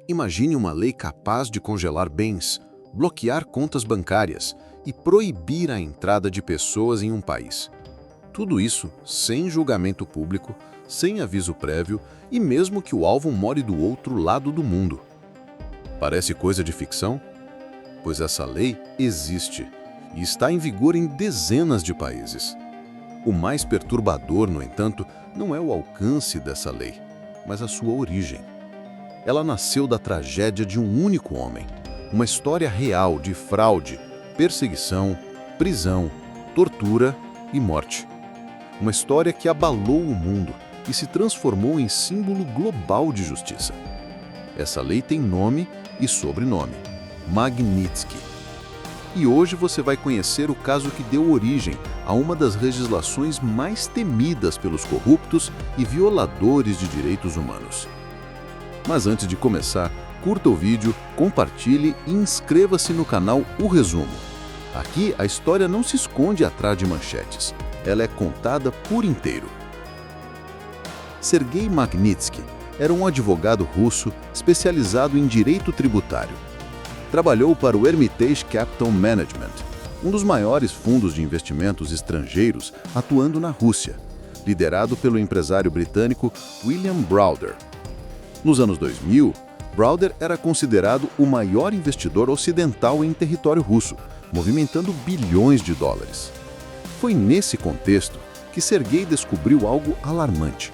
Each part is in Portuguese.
Imagine uma lei capaz de congelar bens, bloquear contas bancárias e proibir a entrada de pessoas em um país. Tudo isso sem julgamento público, sem aviso prévio e mesmo que o alvo more do outro lado do mundo. Parece coisa de ficção? Pois essa lei existe e está em vigor em dezenas de países. O mais perturbador, no entanto, não é o alcance dessa lei, mas a sua origem. Ela nasceu da tragédia de um único homem, uma história real de fraude, perseguição, prisão, tortura e morte. Uma história que abalou o mundo e se transformou em símbolo global de justiça. Essa lei tem nome e sobrenome: Magnitsky. E hoje você vai conhecer o caso que deu origem a uma das legislações mais temidas pelos corruptos e violadores de direitos humanos. Mas antes de começar, curta o vídeo, compartilhe e inscreva-se no canal O Resumo. Aqui a história não se esconde atrás de manchetes, ela é contada por inteiro. Sergei Magnitsky era um advogado russo especializado em direito tributário. Trabalhou para o Hermitage Capital Management, um dos maiores fundos de investimentos estrangeiros atuando na Rússia, liderado pelo empresário britânico William Browder. Nos anos 2000, Browder era considerado o maior investidor ocidental em território russo, movimentando bilhões de dólares. Foi nesse contexto que Sergei descobriu algo alarmante: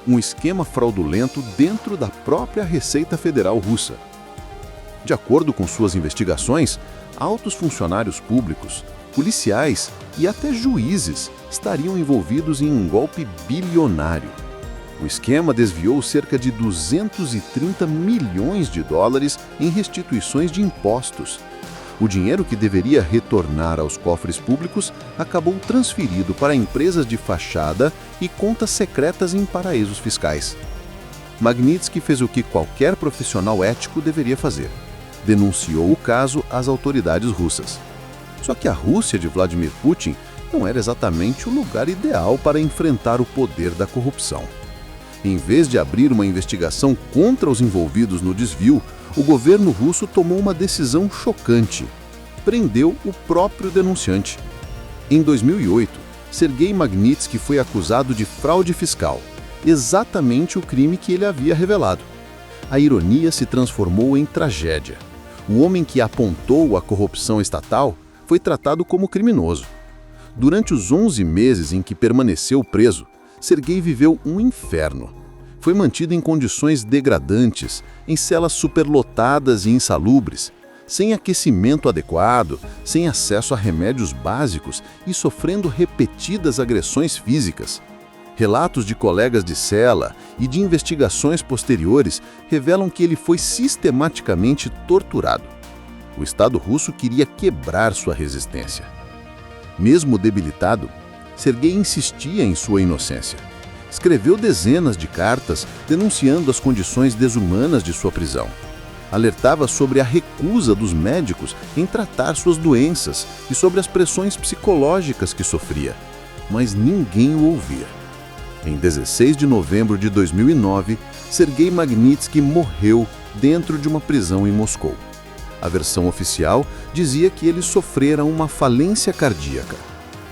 um esquema fraudulento dentro da própria Receita Federal russa. De acordo com suas investigações, altos funcionários públicos, policiais e até juízes estariam envolvidos em um golpe bilionário. O esquema desviou cerca de 230 milhões de dólares em restituições de impostos. O dinheiro que deveria retornar aos cofres públicos acabou transferido para empresas de fachada e contas secretas em paraísos fiscais. Magnitsky fez o que qualquer profissional ético deveria fazer: denunciou o caso às autoridades russas. Só que a Rússia de Vladimir Putin não era exatamente o lugar ideal para enfrentar o poder da corrupção. Em vez de abrir uma investigação contra os envolvidos no desvio, o governo russo tomou uma decisão chocante: prendeu o próprio denunciante. Em 2008, Sergei Magnitsky foi acusado de fraude fiscal, exatamente o crime que ele havia revelado. A ironia se transformou em tragédia. O homem que apontou a corrupção estatal foi tratado como criminoso. Durante os 11 meses em que permaneceu preso, Sergei viveu um inferno. Foi mantido em condições degradantes, em celas superlotadas e insalubres, sem aquecimento adequado, sem acesso a remédios básicos e sofrendo repetidas agressões físicas. Relatos de colegas de cela e de investigações posteriores revelam que ele foi sistematicamente torturado. O Estado russo queria quebrar sua resistência. Mesmo debilitado, Sergei insistia em sua inocência. Escreveu dezenas de cartas denunciando as condições desumanas de sua prisão. Alertava sobre a recusa dos médicos em tratar suas doenças e sobre as pressões psicológicas que sofria. Mas ninguém o ouvia. Em 16 de novembro de 2009, Sergei Magnitsky morreu dentro de uma prisão em Moscou. A versão oficial dizia que ele sofrera uma falência cardíaca,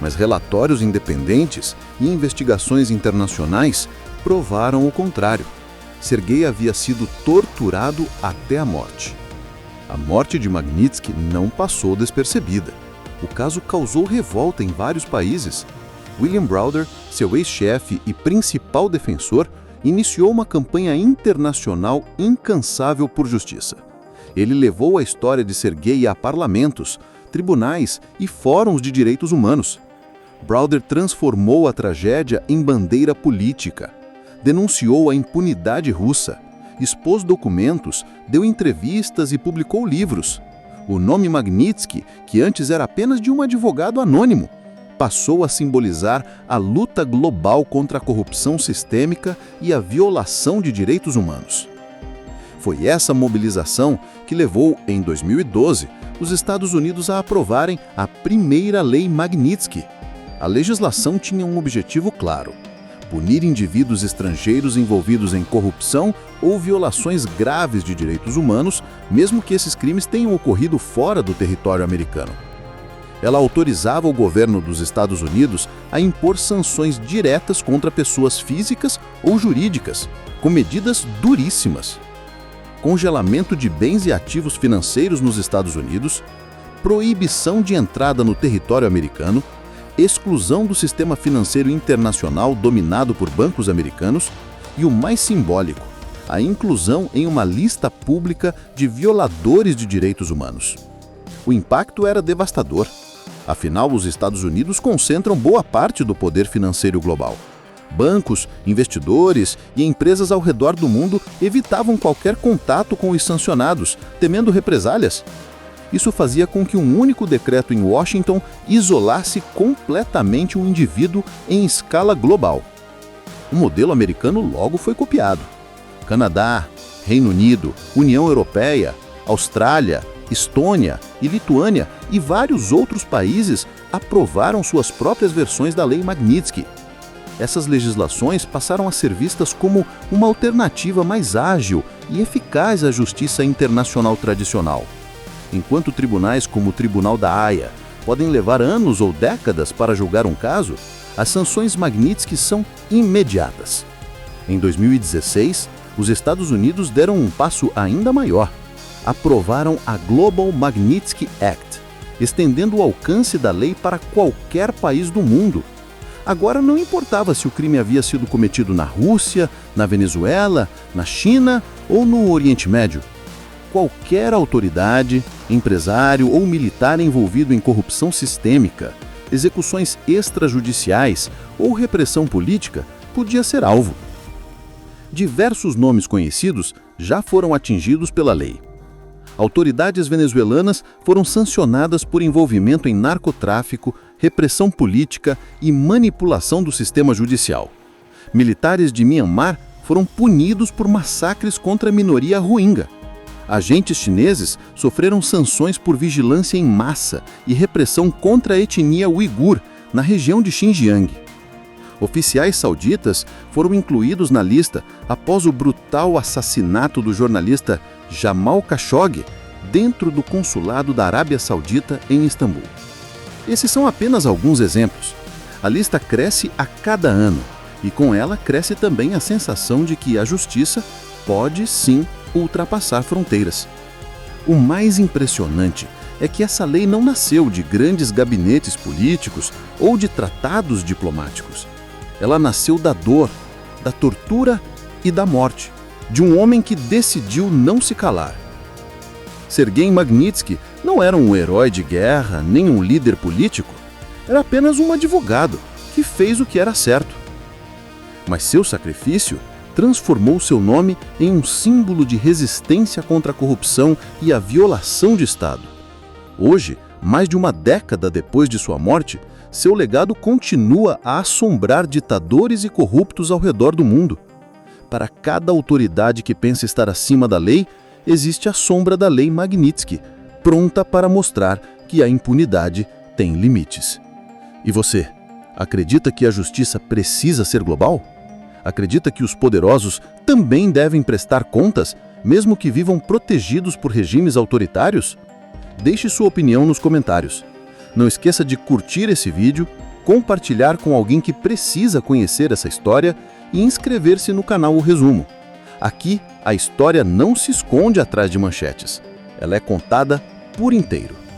mas relatórios independentes e investigações internacionais provaram o contrário. Sergei havia sido torturado até a morte. A morte de Magnitsky não passou despercebida. O caso causou revolta em vários países. William Browder, seu ex-chefe e principal defensor, iniciou uma campanha internacional incansável por justiça. Ele levou a história de Sergei a parlamentos, tribunais e fóruns de direitos humanos. Browder transformou a tragédia em bandeira política, denunciou a impunidade russa, expôs documentos, deu entrevistas e publicou livros. O nome Magnitsky, que antes era apenas de um advogado anônimo, passou a simbolizar a luta global contra a corrupção sistêmica e a violação de direitos humanos. Foi essa mobilização que levou, em 2012, os Estados Unidos a aprovarem a primeira Lei Magnitsky. A legislação tinha um objetivo claro: punir indivíduos estrangeiros envolvidos em corrupção ou violações graves de direitos humanos, mesmo que esses crimes tenham ocorrido fora do território americano. Ela autorizava o governo dos Estados Unidos a impor sanções diretas contra pessoas físicas ou jurídicas, com medidas duríssimas. Congelamento de bens e ativos financeiros nos Estados Unidos, proibição de entrada no território americano, exclusão do sistema financeiro internacional dominado por bancos americanos e o mais simbólico, a inclusão em uma lista pública de violadores de direitos humanos. O impacto era devastador. Afinal, os Estados Unidos concentram boa parte do poder financeiro global. Bancos, investidores e empresas ao redor do mundo evitavam qualquer contato com os sancionados, temendo represálias. Isso fazia com que um único decreto em Washington isolasse completamente um indivíduo em escala global. O modelo americano logo foi copiado. Canadá, Reino Unido, União Europeia, Austrália, Estônia e Lituânia e vários outros países aprovaram suas próprias versões da Lei Magnitsky. Essas legislações passaram a ser vistas como uma alternativa mais ágil e eficaz à justiça internacional tradicional. Enquanto tribunais como o Tribunal da Haia podem levar anos ou décadas para julgar um caso, as sanções Magnitsky são imediatas. Em 2016, os Estados Unidos deram um passo ainda maior. Aprovaram a Global Magnitsky Act, estendendo o alcance da lei para qualquer país do mundo. Agora não importava se o crime havia sido cometido na Rússia, na Venezuela, na China ou no Oriente Médio. Qualquer autoridade, empresário ou militar envolvido em corrupção sistêmica, execuções extrajudiciais ou repressão política podia ser alvo. Diversos nomes conhecidos já foram atingidos pela lei. Autoridades venezuelanas foram sancionadas por envolvimento em narcotráfico, repressão política e manipulação do sistema judicial. Militares de Myanmar foram punidos por massacres contra a minoria Rohingya. Agentes chineses sofreram sanções por vigilância em massa e repressão contra a etnia uigur, na região de Xinjiang. Oficiais sauditas foram incluídos na lista após o brutal assassinato do jornalista Jamal Khashoggi dentro do consulado da Arábia Saudita em Istambul. Esses são apenas alguns exemplos. A lista cresce a cada ano e com ela cresce também a sensação de que a justiça pode sim ultrapassar fronteiras. O mais impressionante é que essa lei não nasceu de grandes gabinetes políticos ou de tratados diplomáticos. Ela nasceu da dor, da tortura e da morte, de um homem que decidiu não se calar. Serguei Magnitsky não era um herói de guerra, nem um líder político. Era apenas um advogado que fez o que era certo. Mas seu sacrifício transformou seu nome em um símbolo de resistência contra a corrupção e a violação de Estado. Hoje, mais de uma década depois de sua morte, seu legado continua a assombrar ditadores e corruptos ao redor do mundo. Para cada autoridade que pensa estar acima da lei, existe a sombra da Lei Magnitsky, pronta para mostrar que a impunidade tem limites. E você, acredita que a justiça precisa ser global? Acredita que os poderosos também devem prestar contas, mesmo que vivam protegidos por regimes autoritários? Deixe sua opinião nos comentários. Não esqueça de curtir esse vídeo, compartilhar com alguém que precisa conhecer essa história e inscrever-se no canal O Resumo. Aqui, a história não se esconde atrás de manchetes. Ela é contada por inteiro.